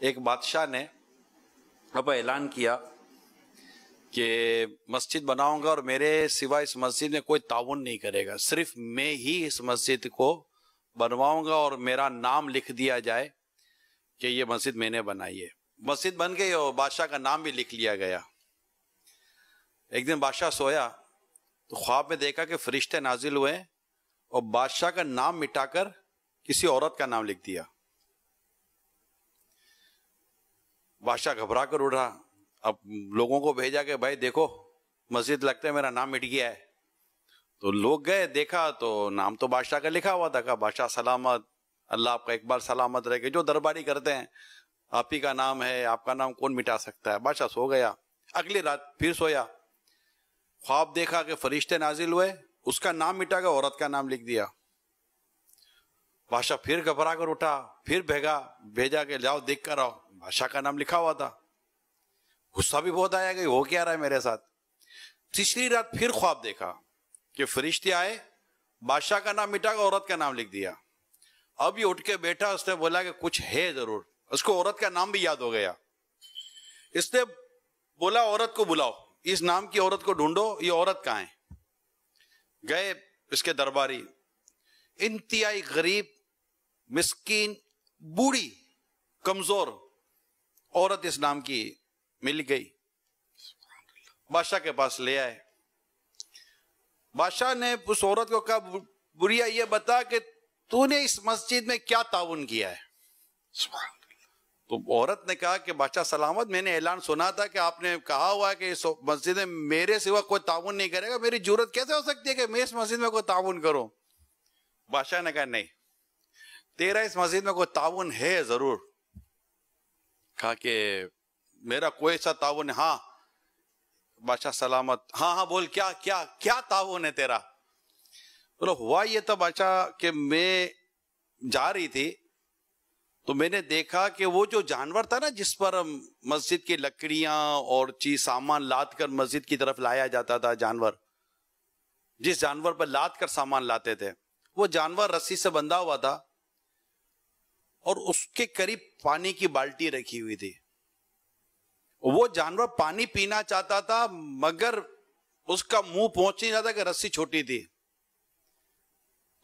ایک بادشاہ نے اب اعلان کیا کہ مسجد بناؤں گا اور میرے سوا اس مسجد میں کوئی تعاون نہیں کرے گا، صرف میں ہی اس مسجد کو بنواؤں گا اور میرا نام لکھ دیا جائے کہ یہ مسجد میں نے بنائی ہے۔ مسجد بن گئی اور بادشاہ کا نام بھی لکھ لیا گیا۔ ایک دن بادشاہ سویا تو خواب میں دیکھا کہ فرشتے نازل ہوئے اور بادشاہ کا نام مٹا کر کسی عورت کا نام لکھ دیا۔ بادشاہ گھبرا کر اٹھا، اب لوگوں کو بھیجا کہ بھائی دیکھو مسجد لگتا ہے میرا نام مٹ گیا ہے۔ تو لوگ گئے، دیکھا تو نام تو بادشاہ کا لکھا ہوا تھا۔ کہا بادشاہ سلامت، اللہ آپ کا اقبال سلامت رہے، کہ جو درباری کرتے ہیں آپ ہی کا نام ہے، آپ کا نام کون مٹا سکتا ہے۔ بادشاہ سو گیا۔ اگلی رات پھر سویا، خواب دیکھا کہ فرشتے نازل ہوئے، اس کا نام مٹا کر عورت کا نام لکھ دیا۔ بادشاہ پھر گھبرا کر اٹھا، پھر بھیجا کہ جاؤ دیکھ کر آؤ، بادشاہ کا نام لکھا ہوا تھا۔ غصہ بھی بہت آیا کہ ہو کیا رہا ہے میرے ساتھ۔ تیسری رات پھر خواب دیکھا کہ فرشتے آئے، بادشاہ کا نام مٹا کر عورت کا نام لکھ دیا۔ اب یہ اٹھ کے بیٹھا، اس نے بولا کہ کچھ ہے ضرور۔ اس کو عورت کا نام بھی یاد ہو گیا۔ اس نے بولا عورت کو بلاؤ، اس نام کی عورت کو ڈھونڈو، یہ عورت کہاں ہے؟ گئے اس کے درباری، انتہائی غریب، مسکین، بوڑھی، کمزور عورت اس نام کی مل گئی۔ بادشاہ کے پاس لے آئے۔ بادشاہ نے اس عورت کو کہا بڑھیا یہ بتا کہ تو نے اس مسجد میں کیا تعاون کیا ہے؟ تو عورت نے کہا کہ بادشاہ سلامت، میں نے اعلان سنا تھا کہ آپ نے کہا ہوا ہے کہ اس مسجد میں میرے سوا کوئی تعاون نہیں کرے گا، میری جرت کیسے ہو سکتی ہے کہ میں اس مسجد میں کوئی تعاون کروں؟ بادشاہ نے کہا نہیں، تیرا اس مسجد میں کوئی تعاون ہے ضرور۔ کہا کہ میرا کوئی ایسا تعاون ہے؟ ہاں۔ بادشاہ سلامت، ہاں بول کیا تعاون ہے تیرا؟ بولو ہوا یہ تھا بادشاہ کہ میں جا رہی تھی تو میں نے دیکھا کہ وہ جو جانور تھا نا جس پر مسجد کی لکڑیاں اور چیز سامان لاد کر مسجد کی طرف لایا جاتا تھا، جانور جس جانور پر لاد کر سامان لاتے تھے، وہ جانور رسی سے بندھا ہوا تھا اور اس کے قریب پانی کی بالٹی رکھی ہوئی تھی۔ وہ جانور پانی پینا چاہتا تھا مگر اس کا منہ پہنچ نہیں رہا تھا کہ رسی چھوٹی تھی۔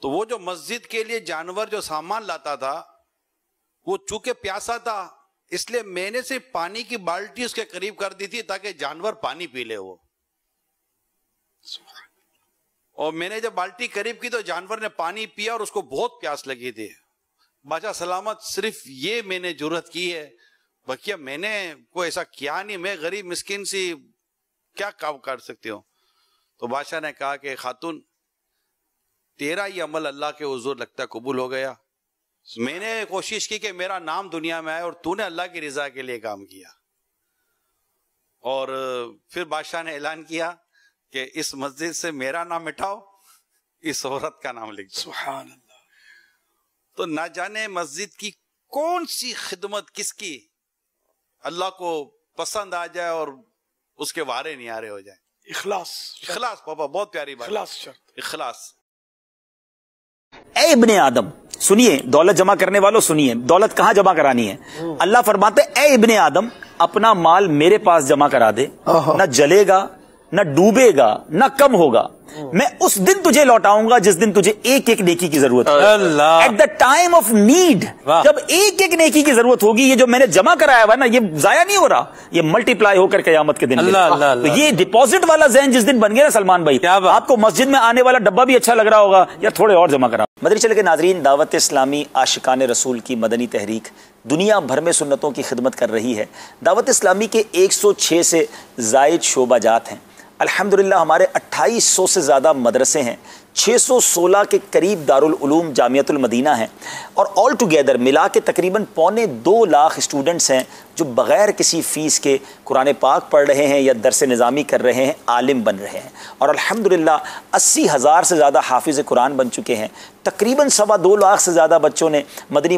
تو وہ جو مسجد کے لیے جانور جو سامان لاتا تھا وہ چونکہ پیاسا تھا، اس لیے میں نے صرف پانی کی بالٹی اس کے قریب کر دی تھی تاکہ جانور پانی پی لے وہ۔ اور میں نے جب بالٹی قریب کی تو جانور نے پانی پیا اور اس کو بہت پیاس لگی تھی۔ بادشاہ سلامت، صرف یہ میں نے جرت کی ہے، بقیہ میں نے کوئی ایسا کیا نہیں، میں غریب مسکین سی کیا کام کر سکتی ہوں؟ تو بادشاہ نے کہا کہ خاتون تیرا یہ عمل اللہ کے حضور لگتا ہے قبول ہو گیا۔ میں نے کوشش کی کہ میرا نام دنیا میں آئے اور تو نے اللہ کی رضا کے لیے کام کیا۔ اور پھر بادشاہ نے اعلان کیا کہ اس مسجد سے میرا نام مٹاؤ، اس عورت کا نام لکھ دو۔ سبحان اللہ۔ تو نہ جانے مسجد کی کون سی خدمت کس کی اللہ کو پسند آ جائے اور اس کے وارے نیارے ہو جائیں۔ اخلاص پاپا بہت پیاری بات، اخلاص شرط۔ اخلاص۔ اے ابن آدم، سنیے دولت جمع کرنے والوں سنیے، دولت کہاں جمع کرانی ہے؟ اللہ فرماتے اے ابن آدم اپنا مال میرے پاس جمع کرا دے، نہ جلے گا نہ ڈوبے گا نہ کم ہوگا، میں اس دن تجھے لوٹاؤں گا جس دن تجھے ایک ایک نیکی کی ضرورت ہے۔ At the time of need, جب ایک ایک نیکی کی ضرورت ہوگی، یہ جو میں نے جمع کرایا ہوا نا یہ ضائع نہیں ہو رہا، یہ ملٹی پلائی ہو کر قیامت کے دن۔ تو یہ ڈپازٹ والا ذہن جس دن بن گیا نا سلمان بھائی، آپ کو مسجد میں آنے والا ڈبہ بھی اچھا لگ رہا ہوگا یا تھوڑے اور جمع کرا۔ مدنی چینل کے ناظرین، دعوت اسلامی عاشقان رسول کی مدنی تحریک دنیا بھر میں سنتوں کی خدمت کر رہی ہے۔ دعوت اسلامی کے 106 سے زائد شعبہ جات ہیں۔ الحمدللہ ہمارے 2800 سے زیادہ مدرسے ہیں، 616 کے قریب دارالعلوم جامعۃ المدینہ ہیں، اور آل ٹوگیدر ملا کے تقریباً 1.25 لاکھ اسٹوڈنٹس ہیں جو بغیر کسی فیس کے قرآن پاک پڑھ رہے ہیں یا درس نظامی کر رہے ہیں، عالم بن رہے ہیں، اور الحمدللہ 80,000 سے زیادہ حافظ قرآن بن چکے ہیں۔ تقریباً 2.25 لاکھ سے زیادہ بچوں نے مدنی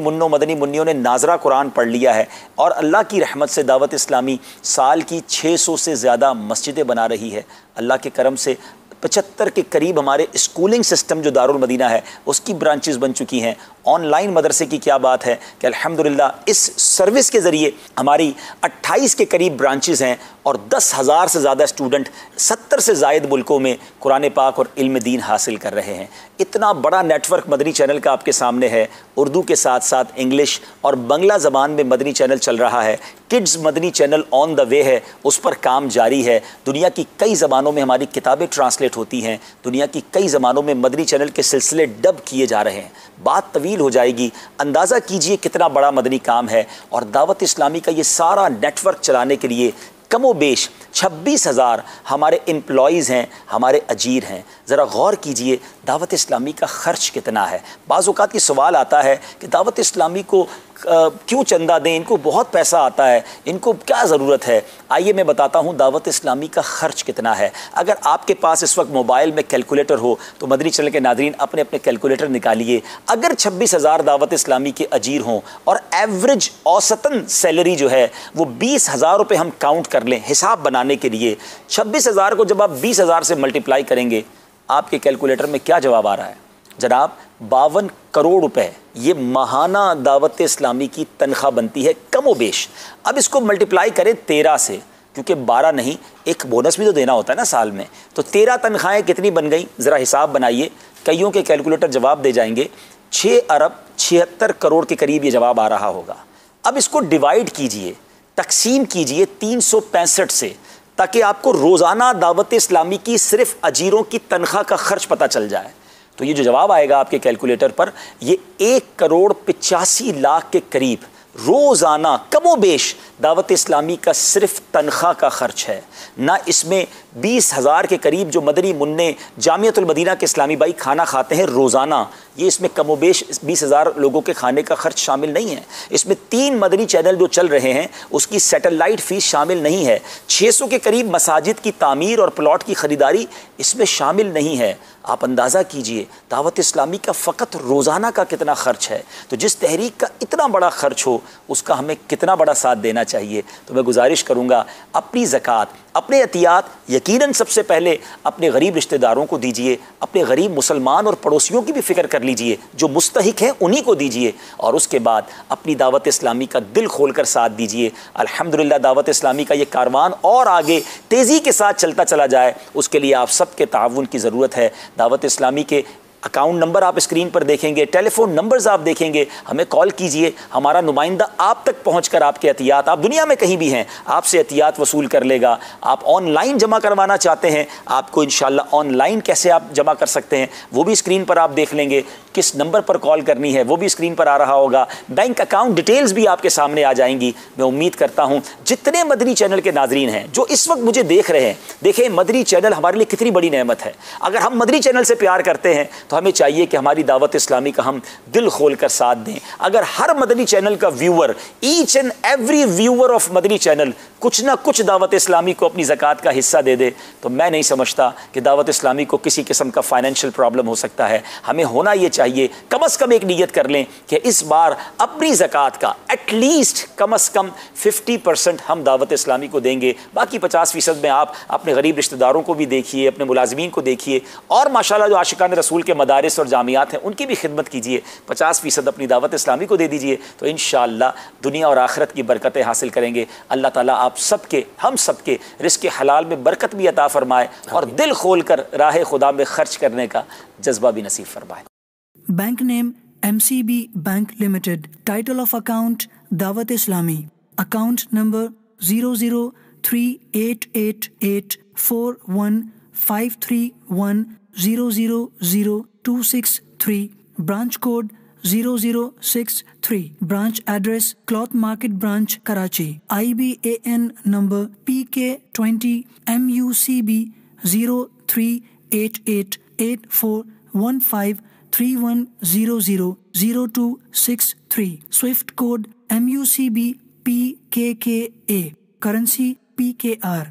منوں نے ناظرہ قرآن پڑھ لیا ہے، اور اللہ کی رحمت سے دعوت اسلامی سال کی 600 سے زیادہ مسجدیں بنا رہی ہے۔ اللہ کے کرم سے 75 کے قریب ہمارے اسکولنگ سسٹم جو دارالمدینہ ہے اس کی برانچز بن چکی ہیں، آن لائن مدرسے کی کیا بات ہے کہ الحمدللہ اس سروس کے ذریعے ہماری 28 کے قریب برانچز ہیں اور 10,000 سے زیادہ اسٹوڈنٹ 70 سے زائد ملکوں میں قرآن پاک اور علم دین حاصل کر رہے ہیں. اتنا بڑا نیٹ ورک مدنی چینل کا آپ کے سامنے ہے. اردو کے ساتھ ساتھ انگلش اور بنگلہ زبان میں مدنی چینل چل رہا ہے. کڈز مدنی چینل آن دا وے ہے, اس پر کام جاری ہے. دنیا کی کئی زبانوں میں ہماری کتابیں ٹرانسلیٹ ہوتی ہیں. دنیا کی کئی زبانوں میں مدنی چینل کے سلسلے ڈب کیے جا رہے ہیں. بات طویل ہو جائے گی. اندازہ کیجئے کتنا بڑا مدنی کام ہے. اور دعوت اسلامی کا یہ سارا نیٹ ورک چلانے کے لیے کم و بیش 26,000 ہمارے امپلائیز ہیں, ہمارے اجیر ہیں. ذرا غور کیجئے دعوت اسلامی کا خرچ کتنا ہے. بعض اوقات یہ سوال آتا ہے کہ دعوت اسلامی کو کیوں چندہ دیں, ان کو بہت پیسہ آتا ہے, ان کو کیا ضرورت ہے. آئیے میں بتاتا ہوں دعوت اسلامی کا خرچ کتنا ہے. اگر آپ کے پاس اس وقت موبائل میں کیلکولیٹر ہو تو مدنی چینل کے ناظرین اپنے اپنے کیلکولیٹر نکالیے. اگر 26,000 دعوت اسلامی کے اجیر ہوں اور ایوریج اوسطاً سیلری جو ہے وہ 20,000 روپے ہم کاؤنٹ کر لیں حساب بنانے کے لیے, 26,000 کو جب آپ 20,000 سے ملٹیپلائی کریں گے آپ کے کیلکولیٹر میں کیا جواب آ رہا ہے جناب؟ 52 کروڑ روپے یہ ماہانہ دعوت اسلامی کی تنخواہ بنتی ہے کم و بیش. اب اس کو ملٹیپلائی کریں 13 سے, کیونکہ 12 نہیں, ایک بونس بھی تو دینا ہوتا ہے نا سال میں, تو 13 تنخواہیں کتنی بن گئیں ذرا حساب بنائیے. کئیوں کے کیلکولیٹر جواب دے جائیں گے 6 ارب 76 کروڑ کے قریب یہ جواب آ رہا ہوگا. اب اس کو ڈیوائیڈ کیجئے, تقسیم کیجئے 365 سے, تاکہ آپ کو روزانہ دعوت اسلامی کی صرف اجیروں کی تنخواہ کا خرچ پتہ چل جائے. تو یہ جو جواب آئے گا آپ کے کیلکولیٹر پر, یہ 1,85,00,000 کے قریب روزانہ کم و بیش دعوت اسلامی کا صرف تنخواہ کا خرچ ہے. نہ اس میں 20,000 کے قریب جو مدنی منع جامعۃ المدینہ کے اسلامی بھائی کھانا کھاتے ہیں روزانہ, یہ اس میں کم و بیش 20,000 لوگوں کے کھانے کا خرچ شامل نہیں ہے. اس میں 3 مدنی چینل جو چل رہے ہیں اس کی سیٹلائٹ فیس شامل نہیں ہے. 600 کے قریب مساجد کی تعمیر اور پلاٹ کی خریداری اس میں شامل نہیں ہے. آپ اندازہ کیجئے دعوت اسلامی کا فقط روزانہ کا کتنا خرچ ہے. تو جس تحریک کا اتنا بڑا خرچ ہو اس کا ہمیں کتنا بڑا ساتھ دینا چاہیے. تو میں گزارش کروں گا اپنی زکوٰۃ, اپنے عطیات یقیناً سب سے پہلے اپنے غریب رشتہ داروں کو دیجئے, اپنے غریب مسلمان اور پڑوسیوں کی بھی فکر کر لیجئے, جو مستحق ہیں انہی کو دیجئے, اور اس کے بعد اپنی دعوت اسلامی کا دل کھول کر ساتھ دیجئے. الحمدللہ دعوت اسلامی کا یہ کاروان اور آگے تیزی کے ساتھ چلتا چلا جائے, اس کے لیے آپ سب کے تعاون کی ضرورت ہے. دعوت اسلامی کے اکاؤنٹ نمبر آپ اسکرین پر دیکھیں گے, ٹیلی فون نمبرز آپ دیکھیں گے, ہمیں کال کیجئے. ہمارا نمائندہ آپ تک پہنچ کر آپ کے عطیات, آپ دنیا میں کہیں بھی ہیں, آپ سے عطیات وصول کر لے گا. آپ آن لائن جمع کروانا چاہتے ہیں, آپ کو انشاءاللہ آن لائن کیسے آپ جمع کر سکتے ہیں وہ بھی اسکرین پر آپ دیکھ لیں گے. کس نمبر پر کال کرنی ہے وہ بھی اسکرین پر آ رہا ہوگا. بینک اکاؤنٹ ڈیٹیلز بھی آپ کے سامنے آ جائیں گی. میں امید کرتا ہوں جتنے مدنی چینل کے ناظرین ہیں جو اس وقت مجھے دیکھ رہے ہیں, دیکھیں مدنی چینل ہمارے لیے کتنی بڑی نعمت ہے. اگر ہم مدنی چینل سے پیار کرتے ہیں تو ہمیں چاہیے کہ ہماری دعوت اسلامی کا ہم دل کھول کر ساتھ دیں. اگر ہر مدنی چینل کا viewer, each and every viewer of Madani channel کچھ نہ کچھ دعوت اسلامی کو اپنی زکوٰۃ کا حصہ دے دے, تو میں نہیں سمجھتا کہ دعوت اسلامی کو کسی قسم کا فائنینشیل پرابلم ہو سکتا ہے. ہمیں ہونا یہ چاہیے, کم از کم ایک نیت کر لیں کہ اس بار اپنی زکوٰۃ کا ایٹ لیسٹ کم از کم 50% ہم دعوت اسلامی کو دیں گے. باقی 50% میں آپ اپنے غریب رشتہ داروں کو بھی دیکھیے, اپنے ملازمین کو دیکھیے, اور ماشاءاللہ جو عاشقان رسول کے مدارس اور جامعات ہیں ان کی بھی خدمت کیجیے. 50% اپنی دعوت اسلامی کو دے دیجیے, تو انشاءاللہ دنیا اور آخرت کی برکتیں حاصل کریں گے. اللہ تعالیٰ آپ سب کے, ہم سب کے رزق حلال میں برکت بھی عطا فرمائے اور دل کھول کر راہ خدا میں خرچ کرنے کا جذبہ بھی نصیب فرمائے. Bank name MCB Bank Limited. Title of account Dawat Islami. Account number 00388415310000263. Branch code 0063. Branch address Cloth Market Branch, Karachi. IBAN number PK20 MUCB 0388841531000263. Swift code MUCB PKKA. Currency PKR.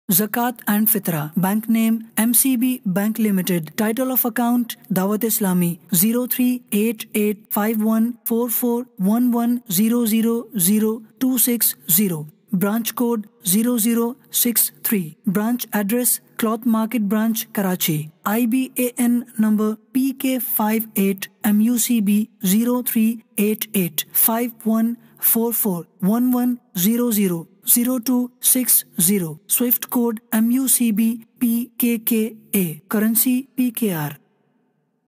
Zakat and Fitra. Bank name MCB Bank Limited. Title of account Dawat Islami. 0388514411000260. branch code 0063, branch address Cloth Market Branch, Karachi, IBAN number PK58 MUCB 0388 5144 1100 0260, Swift code MUCB PKKA, currency PKR.